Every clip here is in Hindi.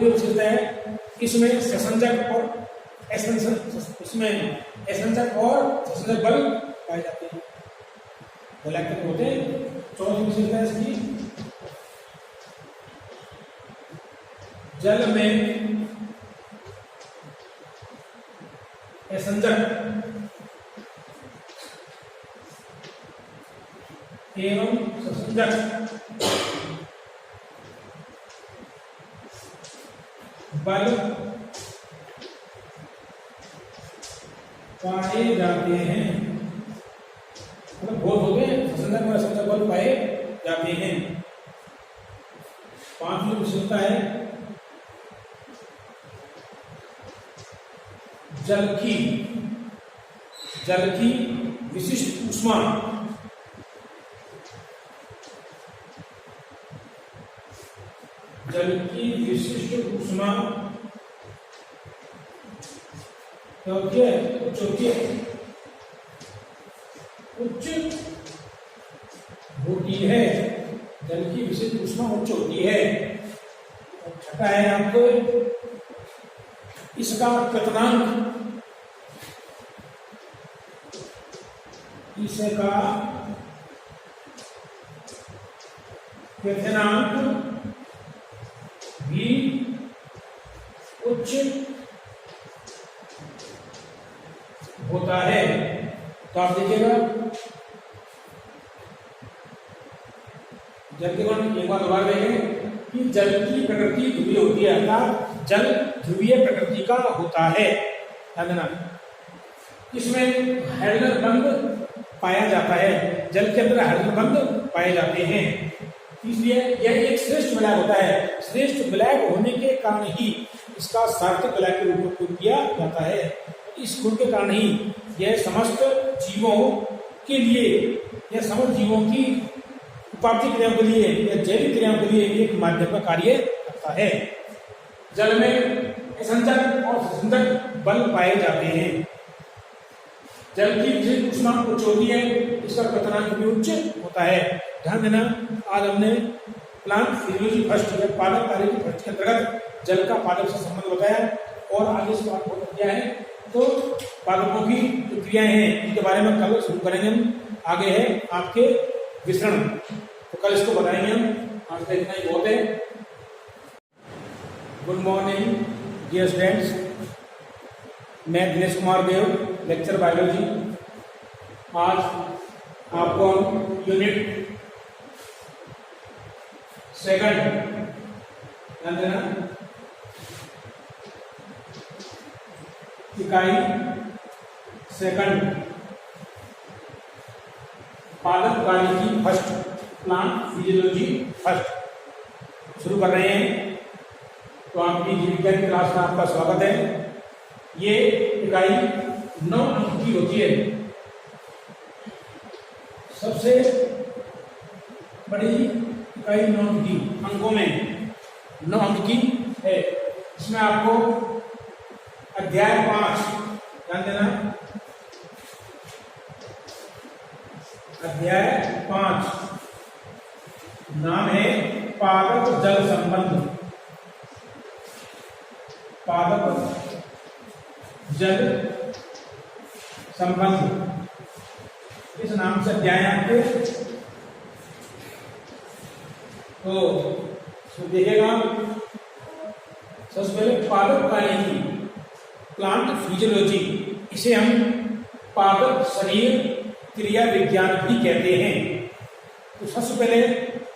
जो विशेषता है, इसमें ससंजक और असंजक और ससंजक बल पाए जाते हैं, गलैक्टिक होते हैं। चौथी विशेषता है इसकी, जल में असंजक एवं ससंजक बल पाए जाते हैं, मतलब बहुत हो गए, ससंजक और असंजक बल पाए जाते हैं। पांचवी विशेषता है जल की विशिष्ट ऊष्मा, जल की विशिष्ट ऊष्मा उच्च होती है, जल की विशिष्ट ऊष्मा उच्च होती है। छठा है आपको इसका क्वथनांक, इसका क्वथनांक भी उच्च होता है। तो आप देखिएगा जल के गुण एक बार दोबारा देखें कि जल की प्रकृति ध्रुवीय होती है, अर्थात जल ध्रुवीय प्रकृति का होता है। ध्यान देना, इसमें हाइड्रोजन बंध पाया जाता है, जल के अंदर हाइड्रोजन बंध पाए जाते हैं, इसलिए यह एक श्रेष्ठ विलायक होता है। श्रेष्ठ विलायक होने के कारण ही इसका सार्थक विलायक के रूप में उपयोग किया जाता है। इस गुण के कारण ही यह समस्त जीवों के लिए, यह समस्त जीवों की उपापचय क्रियाओं के लिए या जैविक क्रियाओं के लिए एक माध्यम का कार्य करता है। जल में असंजक और ससंजक बल पाए जाते हैं, जल की विशिष्ट ऊष्मा उच्च होती है, इसका क्वथनांक भी उच्च होता है। ध्यान देना, आज हमने प्लांट फिजियोलॉजी फर्स्ट या पादप कार्य की फर्स्ट के अंतर्गत जल का पादप से संबंध बताया और आगे इस बात को किया है। तो पादपों की जो क्रियाएं हैं इनके बारे में कल शुरू करेंगे हम। आगे है आपके विसरण, तो कल इसको बताएंगे हम। आज का इतना ही बहुत है। गुड मॉर्निंग डियर स्टूडेंट्स, मैं दिनेश कुमार देव, लेक्चर बायोलॉजी। आज आपको हम यूनिट सेकंड, ध्यान देना, इकाई सेकंड पादप कार्य की फर्स्ट, प्लांट फिजियोलॉजी फर्स्ट शुरू कर रहे हैं। तो आपकी जीव विज्ञान क्लास में आपका स्वागत है। ये इकाई 9 अंक की होती है। सबसे बड़ी इकाई 9 अंक की, अंकों में 9 अंक की है। इसमें आपको अध्याय 5, ध्यान देना, अध्याय 5 नाम है पादप जल संबंध। पादप जल संबंध, इस नाम से अध्याय आपके। तो देखिएगा, सबसे पहले पादप कार्य की, प्लांट फिजियोलॉजी, इसे हम पादप शरीर क्रिया विज्ञान भी कहते हैं। तो सबसे पहले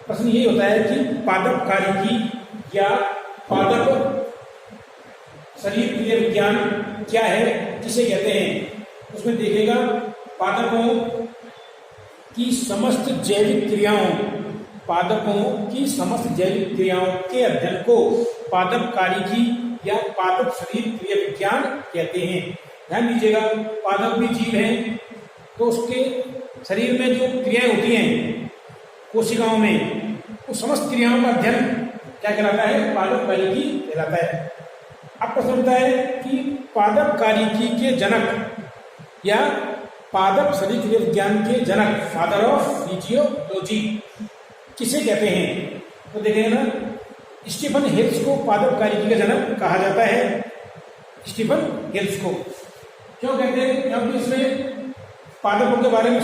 प्रश्न यही होता है कि पादप कार्य की या पादप शरीर क्रिया विज्ञान क्या है, किसे कहते हैं। उसमें देखिएगा, पादपों की समस्त जैविक क्रियाओं, पादपों की समस्त जैविक क्रियाओं के अध्ययन को पादप कार्य की या पादप शरीर क्रिया विज्ञान कहते हैं। ध्यान दीजिएगा, पादप भी जीव हैं, तो उसके शरीर में जो क्रियाएं होती हैं कोशिकाओं में, उस समस्त क्रियाओं का अध्ययन क्या कहलाता है, पादप कार्य की कहलाता है। अब प्रश्न उठता है कि पादप कार्य के जनक या पादप शरीर क्रिया विज्ञान के जनक, फादर ऑफ फिजियोलॉजी किसे कहते हैं। तो देखेंगे ना, स्टीफन हिल्स को पादप कार्यकी का जनक कहा जाता है। स्टीफन हिल्स को क्यों कहते हैं? क्योंकि इसमें पादपों के बारे में,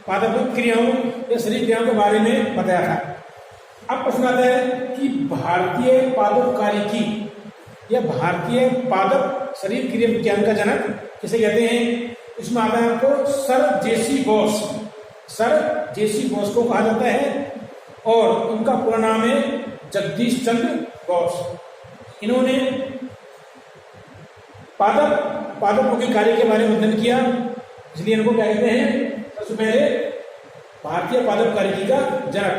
पादप क्रियाओं या शरीर क्रियाओं के बारे में बताया था। अब प्रश्न आता है कि भारतीय पादप कार्यकी या भारतीय पादप शरीर क्रिया विज्ञान का जनक किसे कहते हैं? इसमें आता है आपको sir J C boss. Sir J C boss को कहा जाता है और उनका पूरा नाम है जगदीश चंद्र बॉस। इन्होंने पादपों के कार्य के बारे में अध्ययन किया, इसलिए इनको क्या कहते हैं? सबसे पहले भारतीय पादप कार्यकी का जनक।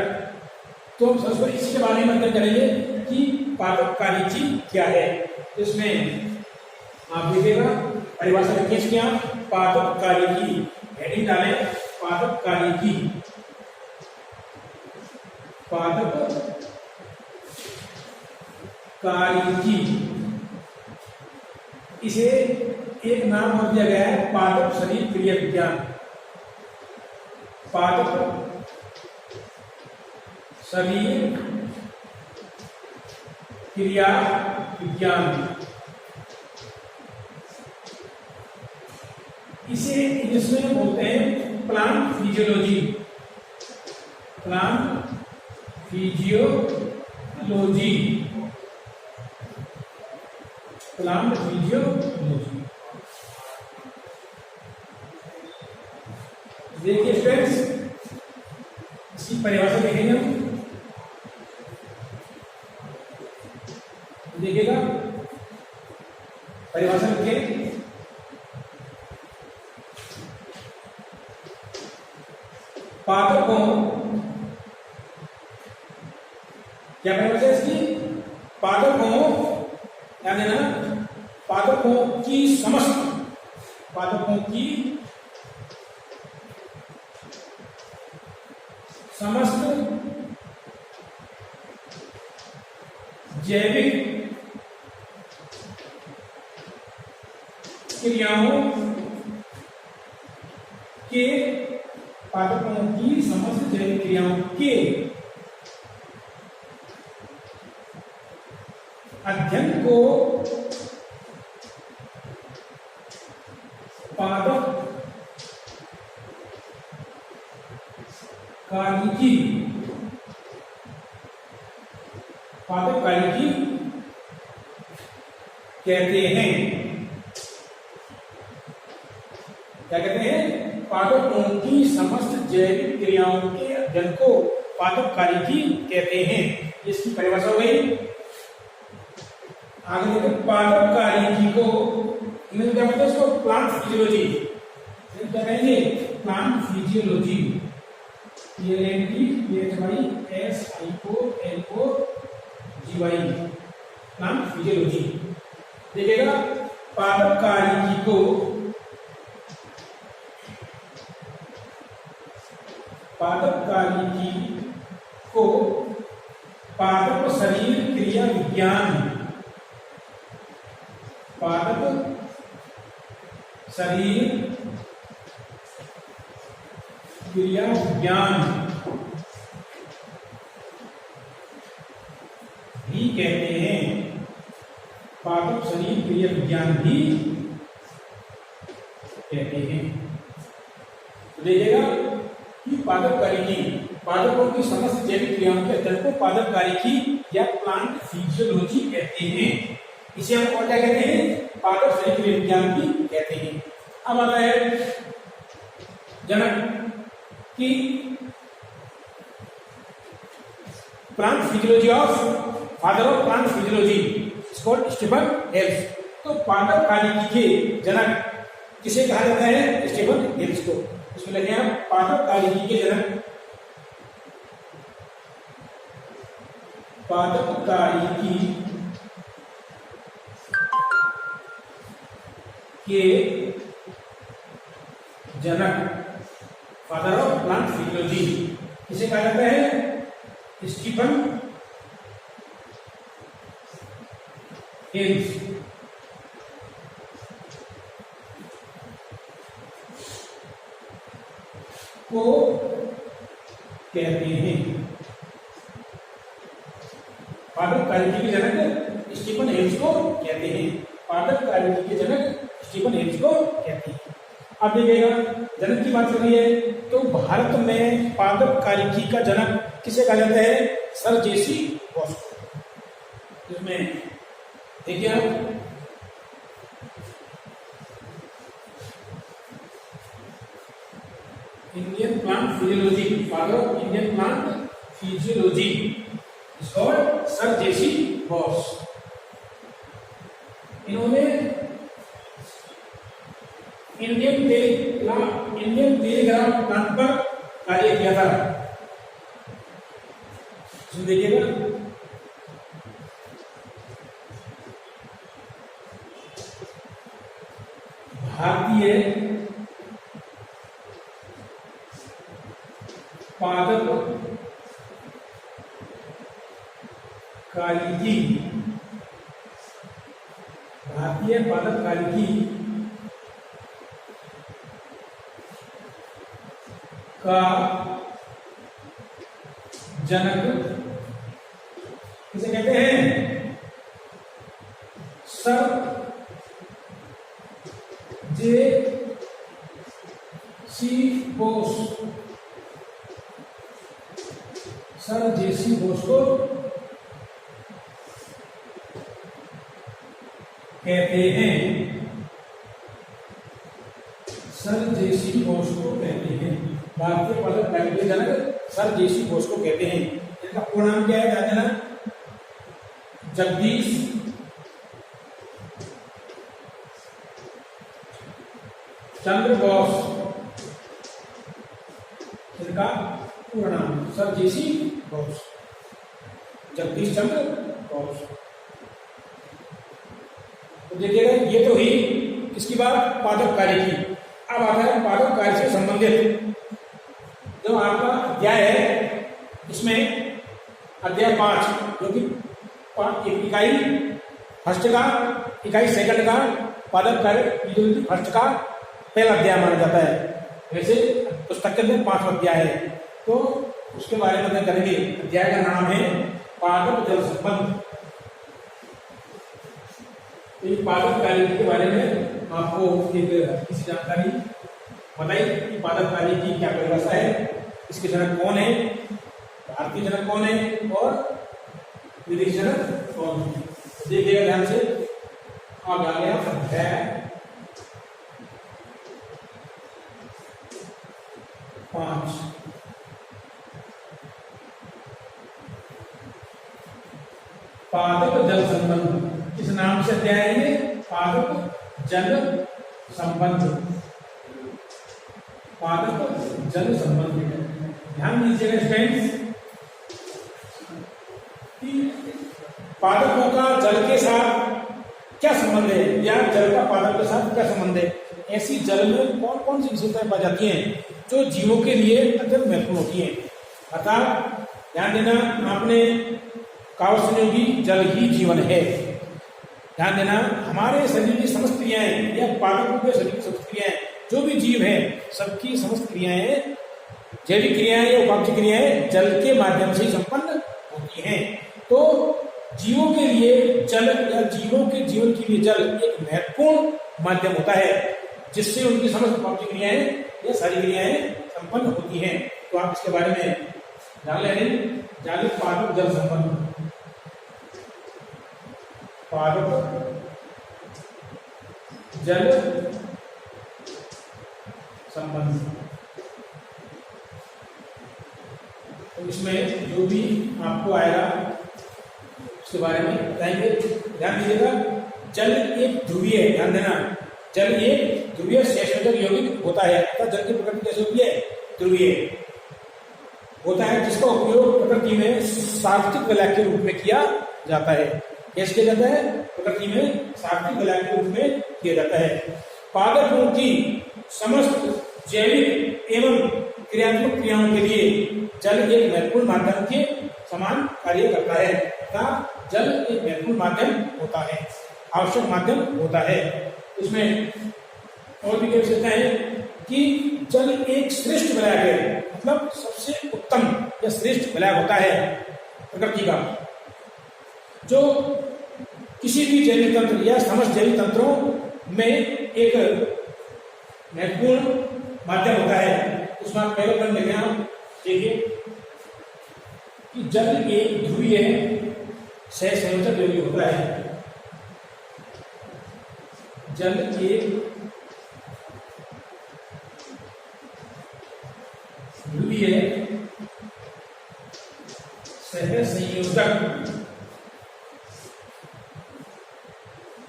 तो सबसे इसी के बारे में अध्ययन करेंगे कि पादप कार्यकी क्या है। इसमें आप देखिएगा परिभाषा लिखिए इसकी, आप पादप कार्यकी हेडिंग डालें, पादप कार्यकी। पादप कार्यकी इसे एक नाम और दिया गया है पादप शरीर क्रिया विज्ञान। पादप शरीर क्रिया विज्ञान, इसे इंग्लिश में बोलते हैं plant physiology. Plant physiology, plant physiology. देखिए स्टूडेंट्स, इसकी परिभाषा देखेंगे हम। देखिएगा परिभाषा लिखें, पादपों, क्या परिभाषा है इसकी? पादपों, क्या देना? पादपों की समस्त, पादपों की समस्त जैविक क्रियाओं के, पादपों की समस्त जैविक क्रियाओं के अध्ययन को पादप कार्यकी, पादप कार्यकी कहते हैं। क्या कहते हैं? पादपों की समस्त जैविक क्रियाओं के अध्ययन को पादप कार्यकी कहते हैं। इसकी परिभाषा हो गई। आगे देखो, पादप कार्यकी को इंग्लिश क्या बोलते हैं? इसको प्लांट फिजियोलॉजी। क्या कहेंगे? Plant physiology. Plant physiology. देखिएगा, पादप कार्यकी को पादप शरीर क्रिया विज्ञान, पादप शरीर क्रिया विज्ञान भी कहते हैं। पादप शरीर क्रिया विज्ञान भी कहते हैं। तो देखिएगा कि पादप कार्यकी, पादपों की समस्त जैविक क्रियाओं के अध्ययन को पादप कार्यकी या प्लांट फिजियोलॉजी कहते हैं। इसे हम और क्या कहते हैं? पादप शरीर क्रिया विज्ञान भी कहते हैं। अब आता है जनक कि plant physiology of, father of plant physiology is called Stephen Hills. तो पादप कार्यकी के जनक किसे कहा जाता है? स्टीफन हिल्स को। इसमें लगे हम पादप कार्यकी के जनक, पादप कार्यकी के जनक, फादर ऑफ प्लांट फिजियोलॉजी किसे कहा जाता है? स्टीफन हिल्स को कहते हैं। किसको कहते हैं? पादप कार्यकी के जनक स्टीफन हेरिस को कहते हैं। अब देखिएगा, जनक की बात कर रही है तो भारत में पादप कार्यकी का जनक किसे कहा जाता है? सर जेसी बॉस को। इसमें देखिए आप, Indian plant physiology, father of Indian plant physiology is called sir J C Bose. इन्होंने इंडियन टेलीग्राफ प्लांट पर कार्य किया था। सुन देखिएगा, भारतीय पादप कार्यकी, भारतीय पादप कार्यकी का जनक किसे कहते हैं? सर जे सी बोस, सर जेसी बोस को कहते हैं। सर जेसी बोस को कहते हैं। भारतीय पादप कार्यकी के जनक सर जेसी बोस को कहते हैं। इनका पूर्ण नाम क्या है? जान लेना, जगदीश चंद्र बोस। इनका पूर्ण नाम सर जेसी बोस, जगदीश चंद्र बोस। तो देखिएगा, ये तो ही किसकी बात? पादप कार्य की। अब आता है पादप कार्य से संबंधित जो आपका अध्याय है, इसमें अध्याय 5 जो कि इकाई फर्स्ट का, इकाई सेकंड का पादप कार्य फर्स्ट का पहला अध्याय माना जाता है। वैसे पुस्तक के अंदर 5 अध्याय है, तो उसके बारे में करेंगे। अध्याय का नाम है पादप जल संबंध। तो पादप कार्यकी के बारे में आपको एक किसी जानकारी बताई कि पादप कार्यकी की क्या परिभाषा है, इसके जनक कौन है, भारतीय जनक कौन है और विदेशी जनक कौन है। देखिएगा ध्यान से, अब आ गया अध्याय 5। पादप जल संबंध, किस नाम से अध्याय है? पादप जल संबंध, पादप जल संबंध। ध्यान दीजिएगा स्टूडेंट्स, पादपों का जल के साथ क्या संबंध है, या जल का पादप के साथ क्या संबंध है? ऐसी जल में कौन कौन सी विशेषताएं पाई जाती हैं जो जीवों के लिए अत्यंत महत्वपूर्ण होती हैं? अर्थात ध्यान देना, आपने कहावत सुनी होगी, जल ही जीवन है। ध्यान देना, हमारे शरीर की समस्त क्रियाएं या पादपों के शरीर की समस्त क्रियाएं, जो भी जीव है सबकी समस्त क्रियाएं, जैविक क्रियाएं या उपापचय क्रियाएं जल के माध्यम से संपन्न होती हैं। तो जीवों के लिए जल या जीवों के जीवन के लिए जल एक महत्वपूर्ण माध्यम होता है, जिससे उनकी समस्त उपापचय क्रियाएं या सारी क्रियाएं संपन्न होती हैं। तो आप इसके बारे में जान लें। जाने पादप जल संबंध, पादप जल संबंध। तो इसमें जो भी आपको आएगा उसके बारे में बताएंगे। ध्यान दीजिएगा, जल एक ध्रुवीय है। ध्यान देना, जल एक ध्रुवीय शेषवितरक यौगिक होता है। अर्थात जल की प्रकृति कैसे होती है? ध्रुवीय होता है, जिसका उपयोग प्रकृति में सार्वत्रिक विलायक के रूप में किया जाता है। कैसे किया जाता है? प्रकृति में सार्वत्रिक विलायक के रूप में किया जाता है। पादपों की समस्त जैविक एवं क्रियात्मक क्रियाओं के लिए जल एक महत्वपूर्ण माध्यम के समान कार्य करता है। अर्थात जल एक महत्वपूर्ण माध्यम होता है, आवश्यक माध्यम होता है। इसमें और भी क्या विशेषता है कि जल एक श्रेष्ठ विलायक है, मतलब सबसे उत्तम या श्रेष्ठ विलायक होता है प्रकृति का, जो किसी भी जैविक तंत्र या समस्त जैविक तंत्रों में एक महत्वपूर्ण माध्यम होता है। उसमें आप पहले पॉइंट देखें, आप देखिए कि जल एक ध्रुवीय सहसंयोजक यौगिक होता है। जल एक ध्रुवीय सहसंयोजक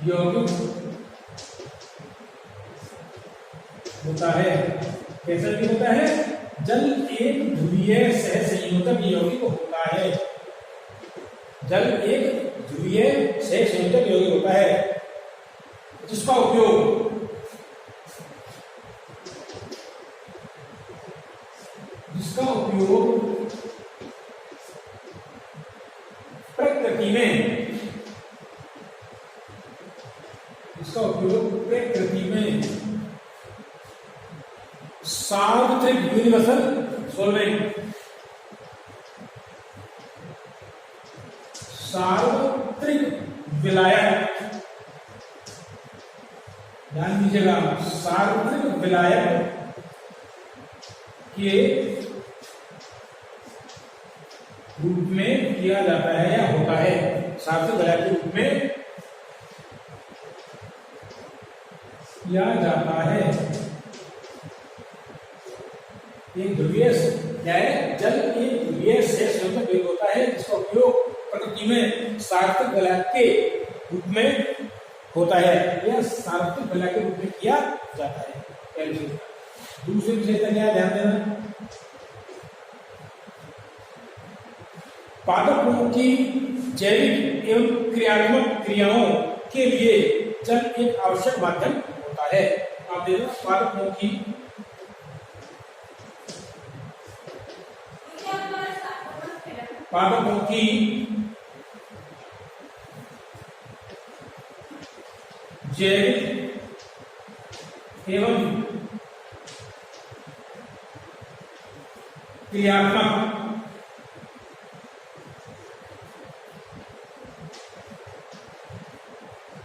यौगिक होता है। कैसा भी होता है? जल एक ध्रुवीय सहसंयोजक यौगिक होता है। जल एक ध्रुवीय सहसंयोजक यौगिक होता है जिसका उपयोग प्रकृति में सार्वत्रिक यूनिवर्सल सॉल्वेंट, सार्वत्रिक विलायक, ध्यान दीजिएगा, सार्वत्रिक विलायक के रूप में किया जाता है या होता है। सार्वत्रिक विलायक के रूप में किया जाता है। एक ध्रुवीय क्या है? जल एक ध्रुवीय सहसंयोजक यौगिक होता है जिसका उपयोग प्रकृति में सार्वत्रिक विलायक के रूप में होता है या सार्वत्रिक विलायक के रूप में किया जाता है। दूसरी विशेषता क्या, ध्यान देना, पादपों की जैविक एवं क्रियात्मक क्रियाओं के लिए जल एक आवश्यक माध्यम होता है। आप देखो, पादपों की जैविक एवं क्रियात्मक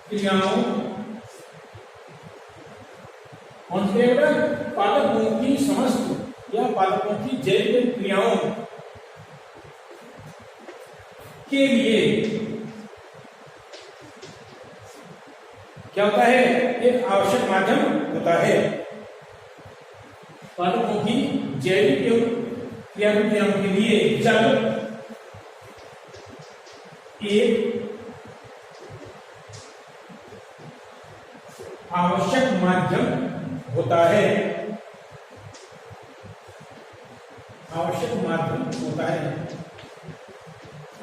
क्रियाओं पादपों की समस्त या पादपों की जैविक क्रियाओं के लिए क्या होता है? एक आवश्यक माध्यम होता है। पादपों की जैविक एवं क्रियात्मक क्रियाओं के लिए जल एक आवश्यक माध्यम होता है। आवश्यक माध्यम होता है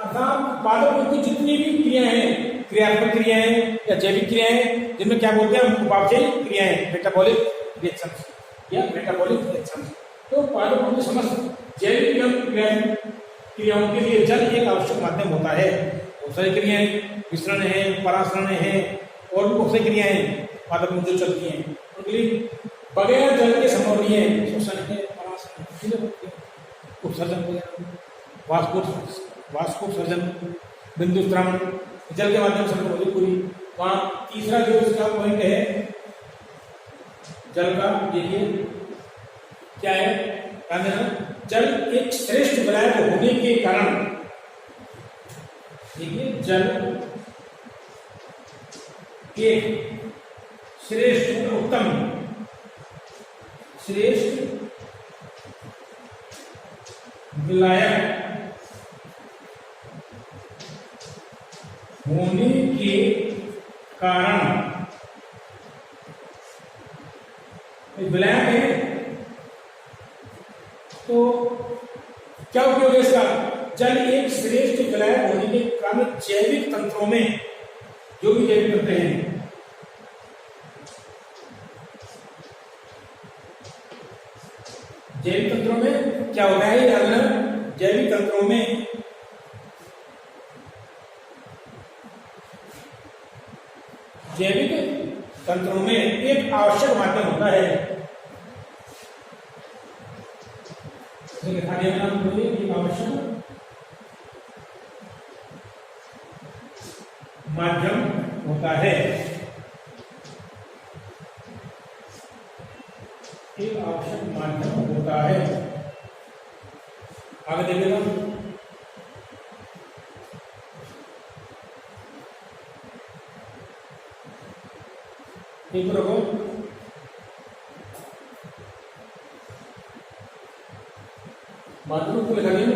अर्थात पादपों की जितनी भी क्रियाएं हैं, क्रियात्मक क्रियाएं या जैविक क्रियाएं, जिनमें क्या बोलते हैं हम, उपापचयी क्रियाएं, मेटाबॉलिक रिएक्शंस या मेटाबॉलिक रिएक्शंस। तो पादपों की समस्त जैविक एवं क्रियात्मक क्रियाओं के लिए जल एक आवश्यक माध्यम होता है। बहुत सारी क्रियाएं, विसरण है, परासरण है और भी बहुत सारी क्रियाएं पादपों में जो चलती हैं, उनके लिए बगैर जल के संभव नहीं है। श्वसन है, परासरण, उत्सर्जन वगैरह, वाष्पोत्सर्जन, बिंदु स्त्रावण जल के माध्यम से होती पूरी। वहां तीसरा जो इसका पॉइंट है जल का, देखिए क्या है, जल एक श्रेष्ठ विलायक होने के कारण, देखिए जल एक श्रेष्ठ उत्तम श्रेष्ठ विलायक होने के कारण, विलायक है तो क्या उपयोग है इसका? जल एक श्रेष्ठ विलायक होने के कारण जैविक तंत्रों में, जो भी जैविक तंत्र हैं, जैविक तंत्रों में क्या होता है? जैविक तंत्रों में एक आवश्यक माध्यम होता है। एक आवश्यक माध्यम होता है। एक आवश्यक माध्यम होता है। आगे देखिएगा, रखो माध्यम को लिखा दिया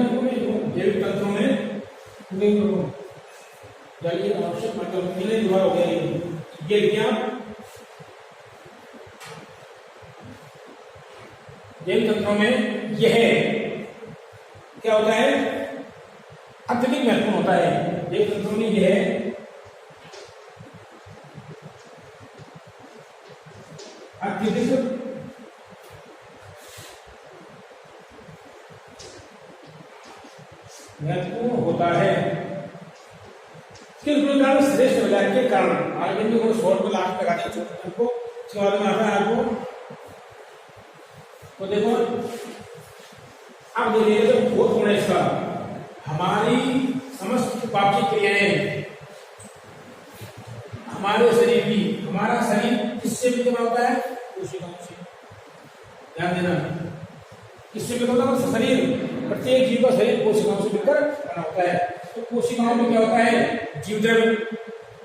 जैविक तंत्रों में जाइए आवश्यक माध्यम मिलने दोबारा हो गया ये लिखिए आप। जैविक तंत्रों में यह क्या होता है, अत्यधिक महत्वपूर्ण होता है। जैविक तंत्रों में यह अत्यधिक महत्वपूर्ण होता है। किस प्रकार श्रेष्ठ विधायक के कारण आगे बिंदु को शॉर्ट में लास्ट लगा दिया छोटे को, उसके बाद में आता है आपको तो देखो अब देखिए जब भूत होने का हमारी समस्त पापी क्रियाएं हमारे शरीर की, हमारा शरीर किससे मिलकर होता है, कोशिकाओं से। ध्यान देना, किससे मिलकर होता है शरीर, प्रत्येक जीव का शरीर कोशिकाओं से मिलकर बना होता है। तो कोशिकाओं में क्या होता है, जीव द्रव्य।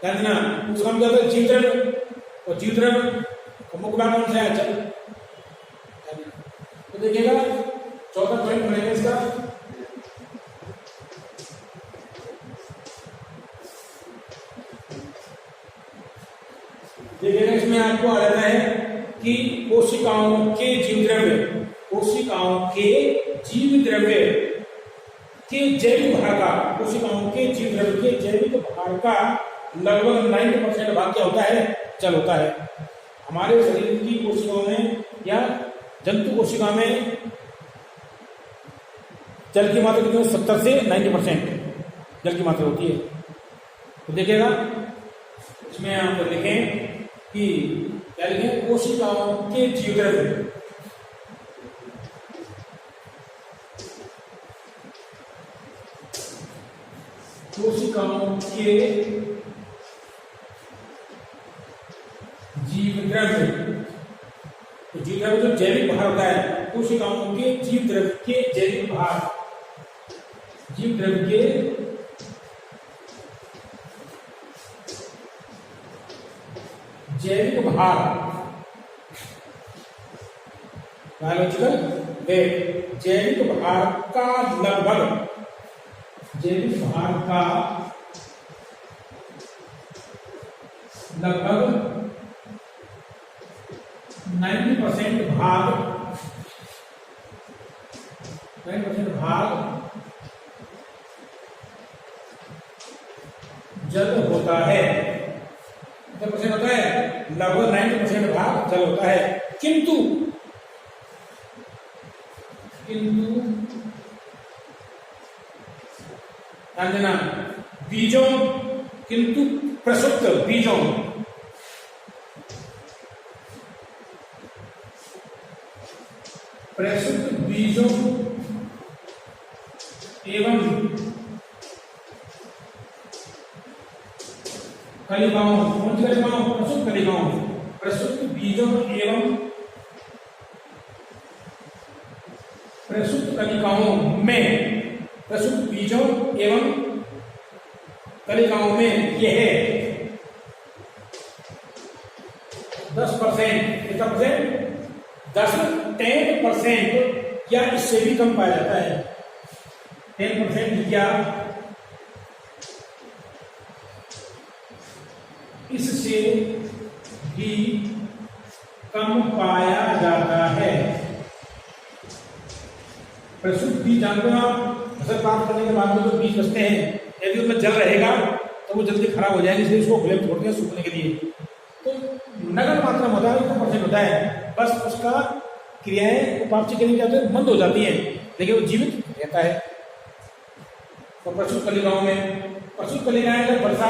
ध्यान देना, कोशिकाओं में क्या होता है, जीव द्रव्य। और जीव द्रव्य का मुख्य भाग कौन सा है, जल। तो देखिएगा चौथा पॉइंट बनेगा इसका, देखिएगा इसमें आपको आ जाता है कि कोशिकाओं के जीव द्रव्य, कोशिकाओं के जीव द्रव्य के जैविक भार का, कोशिकाओं के जीव द्रव्य के जैविक भार का लगभग 90% भाग क्या होता है, जल होता है। हमारे शरीर की कोशिकाओं में या जंतु कोशिका में जल की मात्रा कितनी, 70 से 90% जल की मात्रा होती है। तो देखिएगा इसमें आप लिखें कि क्या लिखें, कोशिकाओं के जीव द्रव्य, कोशिकाओं के जीव द्रव्य। तो जीव द्रव्य जो जैविक भार होता है, कोशिकाओं के जीव द्रव्य के जैविक भार, जीव द्रव्य के जैविक भार, बायोलॉजिकल वेट, जैविक भार का लगभग, जैविक भार का लगभग 90% भाग, 90% भाग जल होता है। कितना परसेंट होता है, लगभग 90% भाग जल होता है। किंतु ध्यान देना, बीजों, किंतु प्रसुप्त बीजों, प्रसुप्त बीजों एवं कलिकाओं, कौन सी कलिकाओं, प्रसुप्त कलिकाओं, प्रसुप्त बीजों एवं प्रसुप्त कलिकाओं में, प्रसुप्त बीजों एवं कलिकाओं में यह 10%, कितना परसेंट, 10% या इससे भी कम पाया जाता है। 10% या इससे भी कम पाया जाता है। प्रसुप्त बीज जानते हो आप, फसल प्राप्त करने के बाद में जो बीज बचते हैं, यदि उसमें जल रहेगा तो वो जल्दी खराब हो जाएगी, इसलिए उसको खुले में छोड़ते हैं सूखने के लिए। तो नगद मात्रा में होता है, इतना परसेंट होता है, बस उसका क्रियाएं उपापचय के लिए क्या होता है, बंद हो जाती हैं, लेकिन वो जीवित रहता है। तो प्रसुप्त कलिकाओं में, प्रसुप्त कलिकाएं जब वर्षा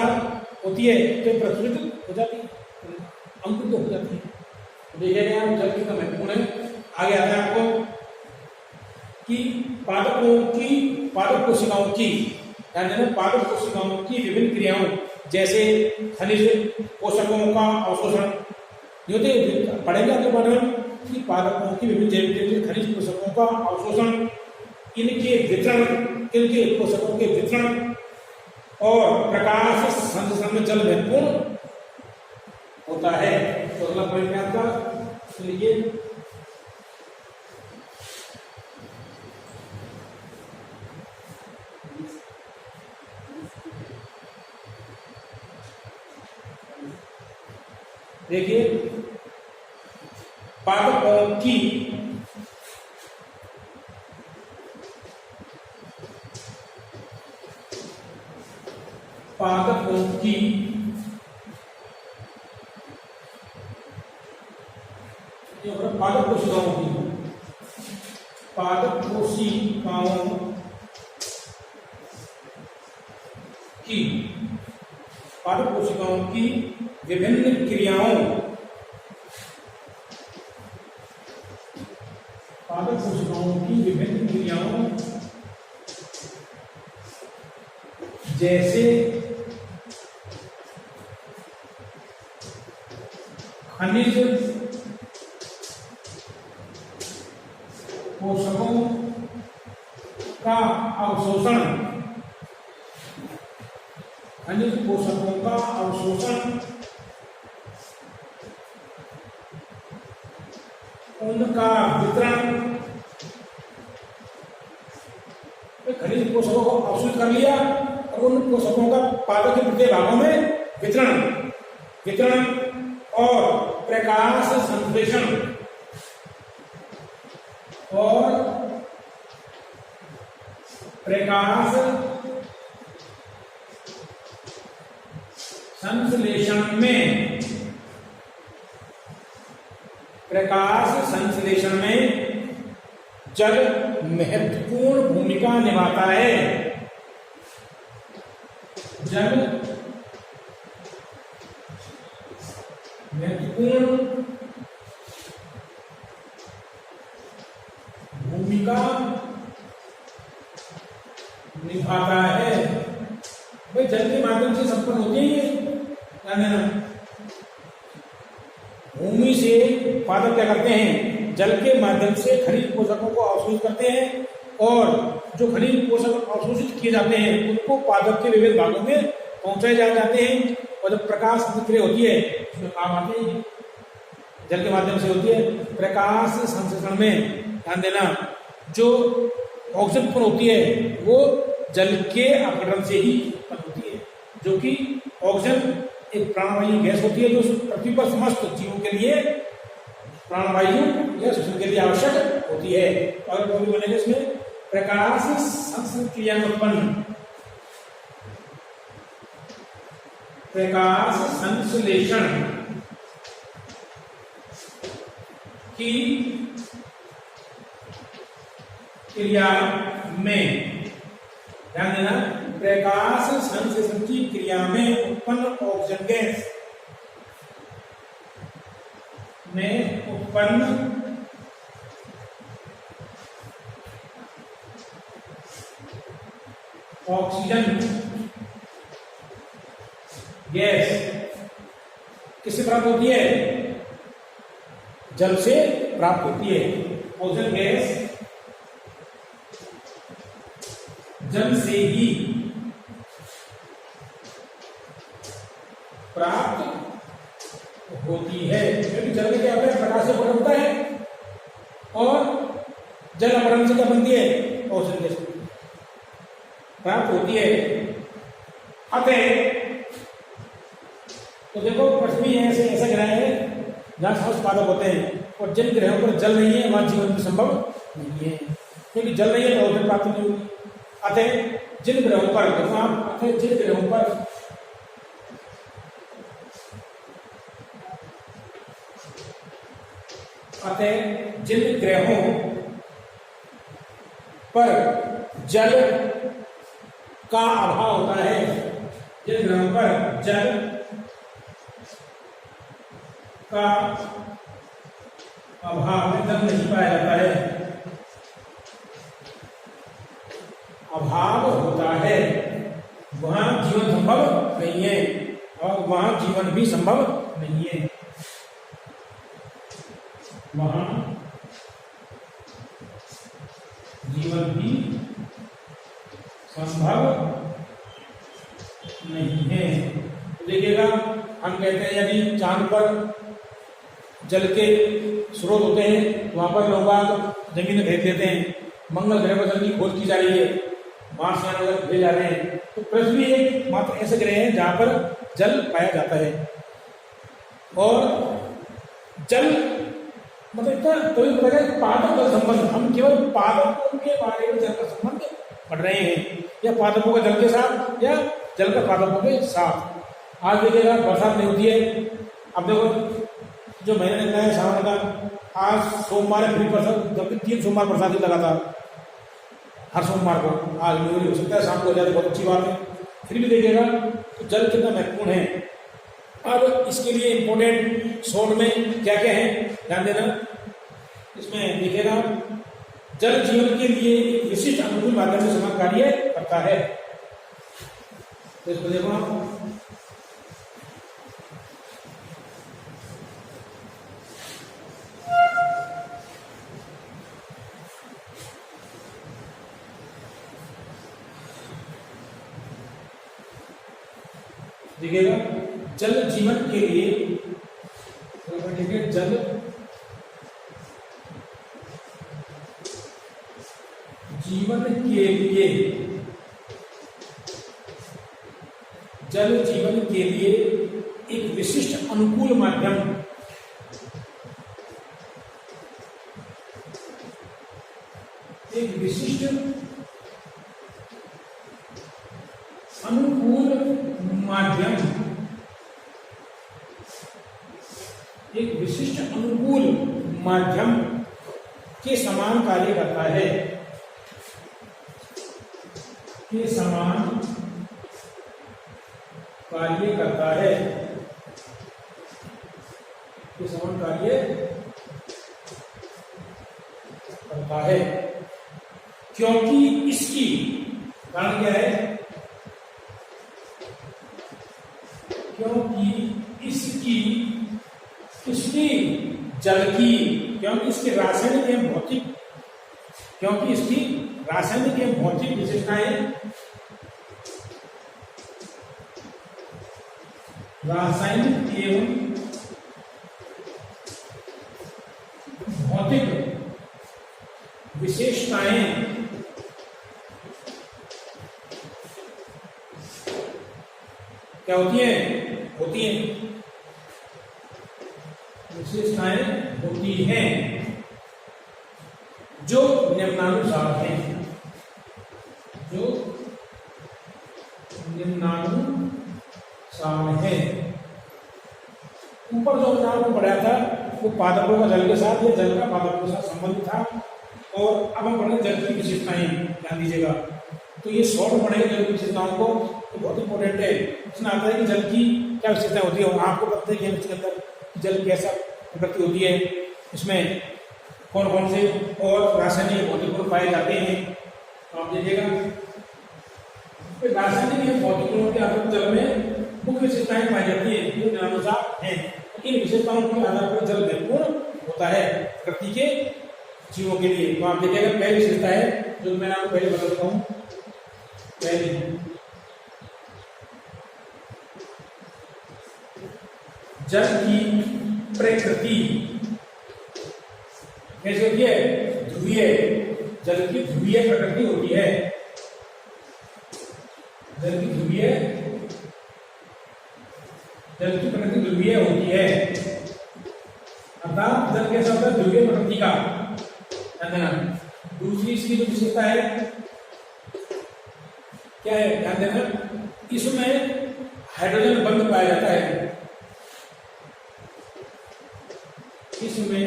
होती है तो प्रज्वलित हो जाती है, अंकुरित हो जाती है। देखिएगा आप जल कितना महत्वपूर्ण है। आगे आता है आपको कि पादप कोशिकाओं की, ध्यान देना, पादप कोशिकाओं की विभिन्न क्रियाओं जैसे खनिज पोषकों का अवशोषण, जो पढ़ेंगे आपके बारे में कि पादपों की विभिन्न जैविक खनिज पोषकों का अवशोषण, इनके वितरण, इनके पोषकों के वितरण और प्रकाश संश्लेषण में जल महत्वपूर्ण होता है। तो अगला पॉइंट है आपका, लिखिए देखिए पादपों की पादप कोशिकाओं की विभिन्न क्रियाओं, जैसे खनिज पोषकों का अवशोषण, उनका वितरण, खनिज पोषकों को अवशोषित कर लिया और उन पोषकों का पादप के प्रत्येक भागों में वितरण और प्रकाश संश्लेषण में जल महत्वपूर्ण भूमिका निभाता है। जल महत्वपूर्ण भूमिका निभाता है। भाई जल के माध्यम से संपन्न होती है ये, भूमि से पादप क्या करते हैं, जल के माध्यम से खनिज पोषकों को अवशोषित करते हैं और जो खनिज पोषक अवशोषित किए जाते हैं उनको पादप के विभिन्न भागों में पहुंचाए जाते हैं और जब प्रकाश क्रिया होती है उसमें काम आते हैं, जल के माध्यम से होती है। प्रकाश संश्लेषण में ध्यान देना, जो ऑक्सीजन उत्पन्न होती है वो जल के अपघटन से ही उत्पन्न होती है, जो कि ऑक्सीजन एक प्राणवायु गैस होती है जो पृथ्वी पर समस्त जीवों के लिए प्राणवायु या श्वसन के लिए आवश्यक होती है। और बनेगा इसमें प्रकाश संश्लेषण क्रिया में उत्पन्न, प्रकाश संश्लेषण की क्रिया में, ध्यान देना, प्रकाश संश्लेषण की क्रिया में उत्पन्न ऑक्सीजन गैस में उत्पन्न ऑक्सीजन गैस किससे प्राप्त होती है, जल से प्राप्त होती है। ऑक्सीजन गैस जल से ही प्राप्त होती है, क्योंकि जल में क्या होता है, प्रकाश से अपघटन होता है और जल अपघटन से क्या बनती है, ऑक्सीजन गैस प्राप्त होती है। अतः तो देखो पृथ्वी ऐसा ग्रह है जहां समस्त पादप होते हैं और जिन ग्रहों पर जल नहीं है वहां जीवन भी संभव नहीं है, क्योंकि जल नहीं है तो ऑक्सीजन प्राप्त नहीं होगी। अतः जिन ग्रहों पर जल का अभाव होता है, जिन ग्रहों पर जल का अभाव में जल नहीं पाया जाता है, अभाव होता है, वहां जीवन संभव नहीं है। और वहां जीवन भी संभव नहीं है। वहां जीवन भी संभव नहीं है। तो देखिएगा, हम कहते हैं यदि चांद पर जल के स्रोत होते हैं, वहां पर लोग जमीन खरीद देते हैं। मंगल ग्रह पर जल की खोज की जा रही है, मार्स यान वगैरह भेजे जा रहे हैं। तो पृथ्वी एक मात्र ऐसे ग्रह है जहां पर जल पाया जाता है। और जल मतलब इतना तो पादप जल संबंध, हम केवल पादपों के बारे में जल का संबंध पढ़ रहे हैं, या पादपों का जल के साथ या जल का पादपों के साथ। आज देखिएगा बरसात नहीं होती है। अब देखो जो महीना निकला है सावन का, आज सोमवार है, फिर बरसात, जबकि 3 सोमवार बरसात ही लगातार हर सोमवार को। आज नहीं हो सकता है, शाम को हो जाए तो बहुत अच्छी बात है। फिर भी देखिएगा तो जल कितना महत्वपूर्ण है। अब इसके लिए इंपॉर्टेंट शॉर्ट में क्या क्या है ध्यान देना। इसमें देखिएगा, जल जीवन के लिए एक विशिष्ट अनुकूल माध्यम से समान कार्य करता है। तो इसको देखो आप, देखिएगा जल जीवन के लिए, ठीक है, जल जीवन के लिए, जल जीवन के लिए एक विशिष्ट अनुकूल माध्यम, एक विशिष्ट अनुकूल माध्यम, एक विशिष्ट अनुकूल माध्यम के समान कार्य करता है, के समान कार्य करता है, के समान कार्य करता है। क्योंकि इसकी कारण क्या है? क्योंकि इसकी जल की, क्योंकि इसकी रासायनिक एवं भौतिक, क्योंकि इसकी रासायनिक एवं भौतिक विशेषताएं, रासायनिक एवं भौतिक विशेषताएं क्या होती है? होती हैं, विशेषताएं होती हैं जो निम्नानुसार हैं, जो निम्नानुसार हैं। ऊपर जो हमने आपको पढ़ाया था वो पादपों का जल के साथ या जल का पादपों के साथ संबंध था। और अब हम पढ़ेंगे जल की विशेषताएं, ध्यान दीजिएगा। तो ये शॉर्ट पढ़ेंगे जल की विशेषताओं को, तो बहुत इंपॉर्टेंट है। इसमें आता है कि जल की क्या विशेषताएं होती है, और आपको पता है कि इसके अंदर जल कैसा प्रकृति होती है, इसमें कौन कौन से और रासायनिक भौतिक गुण पाए जाते हैं। तो आप देखिएगा रासायनिक या भौतिक गुणों के आधार पर जल में मुख्य विशेषताएं पाई जाती है जो निम्नानुसार हैं। इन विशेषताओं के आधार पर जल महत्वपूर्ण होता है प्रकृति के जीवों के लिए। तो आप देखिएगा पहली विशेषता है जो मैं आपको पहले बता देता हूँ। पहली, जल की प्रकृति कैसे होती है? ध्रुवीय। जल की ध्रुवीय प्रकृति होती है, जल की ध्रुवीय, जल की प्रकृति ध्रुवीय होती है। अर्थात जल कैसा होता है? ध्रुवीय प्रकृति का। दूसरी इसकी जो विशेषता है क्या है? ध्यान देना, इसमें हाइड्रोजन बंध पाया जाता है। इसमें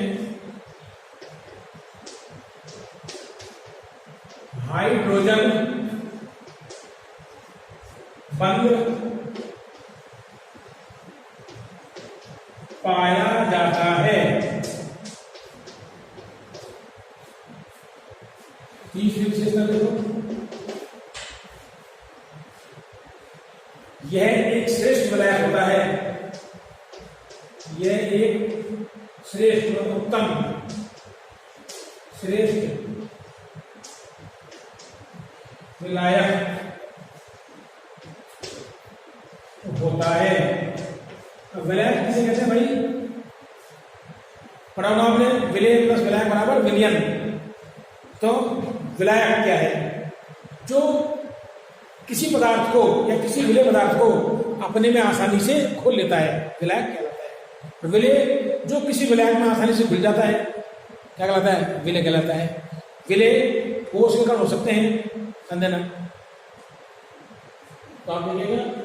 हाइड्रोजन बंध पाया जाता है। तीसरी विशेषता देखो, यह एक श्रेष्ठ विलायक होता है। यह एक श्रेष्ठ उत्तम श्रेष्ठ विलायक होता है। विलायक किसे कहते हैं भाई? पढ़ा होगा आपने, विलेय प्लस विलायक बराबर विलयन। तो विलायक क्या है? जो किसी पदार्थ को या किसी विलेय पदार्थ को अपने में आसानी से खोल लेता है, विलायक कहलाता है। विलेय जो किसी विलायक में आसानी से घुल जाता है, क्या कहलाता है? विलेय कहलाता है। विलेय कोश के कारण हो सकते हैं, संदेना। तो आप देखिएगा